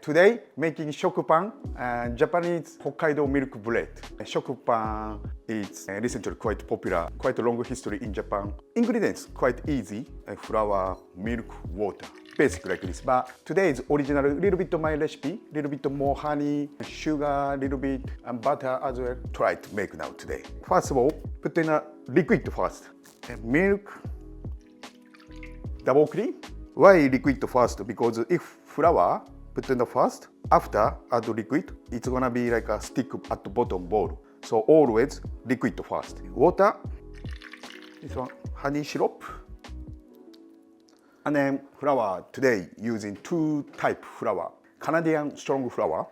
Today, making Shokupan and Japanese Hokkaido milk bread. Shokupan is recently quite popular, quite a long history in Japan. Ingredients quite easy: flour, milk, water. Basic like this. But today is original, a little bit of my recipe, a little bit more honey, sugar, a little bit, and butter as well. Try to make now today. First of all, put in a liquid first. Milk, double cream. Why liquid first? Because if flour put in the first, after add liquid, it's gonna be like a stick at the bottom bowl. So always liquid first. Water, this one, honey syrup, and then flour. Today using two type flour. Canadian strong flour.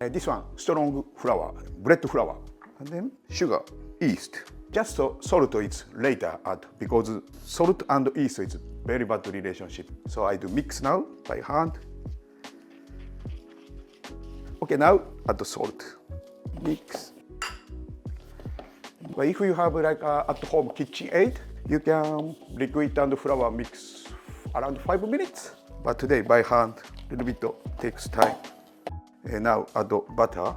This one strong flour, bread flour, and then sugar, yeast. Just so salt is later add because salt and yeast is very bad relationship. So I do mix now by hand. Okay, now add the salt. Mix. But if you have like a at home kitchen aid, you can liquid and flour mix around 5 minutes. But today by hand, a little bit takes time. And now add the butter.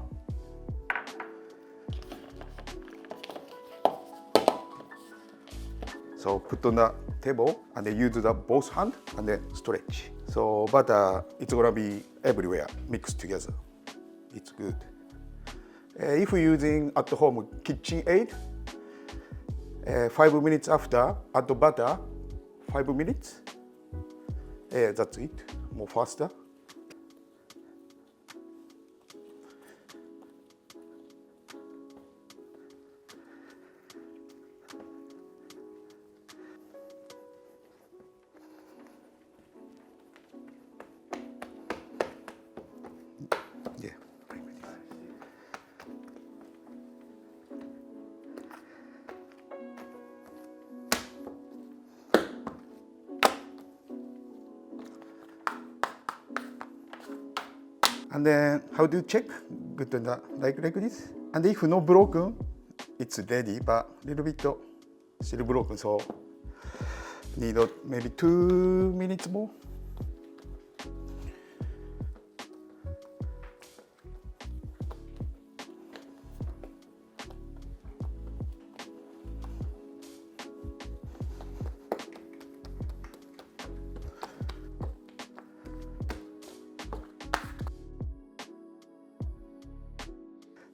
So put on the table and then use the both hand and then stretch. So butter, it's gonna be everywhere mixed together. It's good. If you're using at home kitchen aid, 5 minutes after add the butter, 5 minutes. That's it. More faster. Yeah. And then how do you check? Good enough, like this. And if no broken, it's ready, but a little bit still broken, so need maybe 2 minutes more.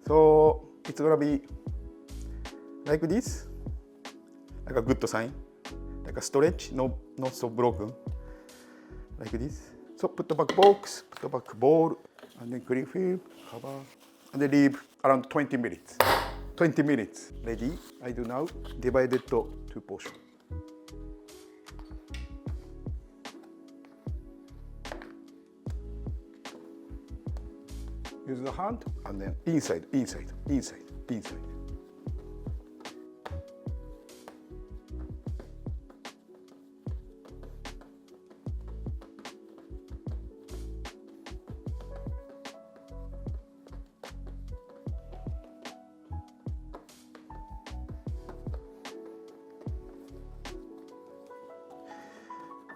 So it's gonna be like this, like a good sign, like a stretch, not so broken, like this. So put the back box, put the back bowl, and then clean film, cover, and then leave around 20 minutes. 20 minutes ready. I do now divided to 2 portions. Use the hand and then inside.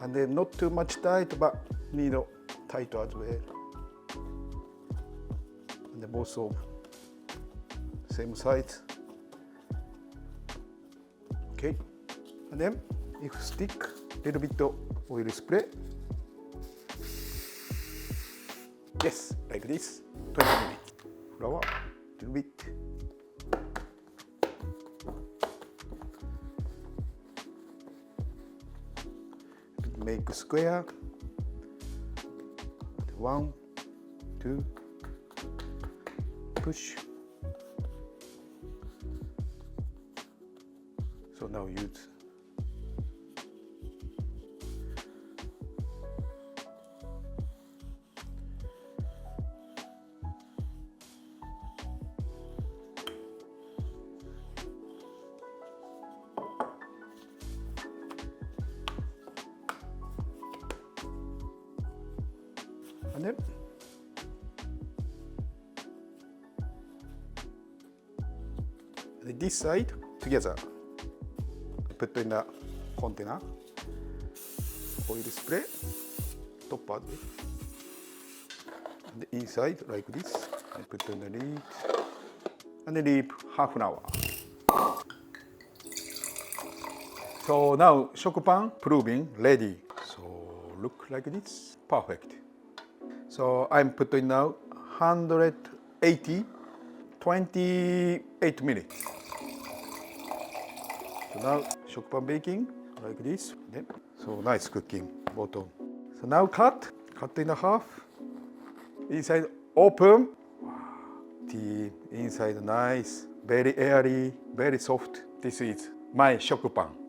And then not too much tight, but need tight as well. And then both of same size. Okay. And then if stick, little bit of oil spray. Yes, like this. 20 minutes. Flour, little bit. Make square. 1, 2. Push. So now use. And then this side together. Put in the container. Oil spray. Top part. the inside like this. I put on the lid and then leave half an hour. So now shokupan proving ready. So look like this, perfect. So I'm putting now 180, 28 minutes. So now shokupan baking like this. So nice cooking bottom. So now cut in half. Inside open. The inside nice, very airy, very soft. This is my shokupan.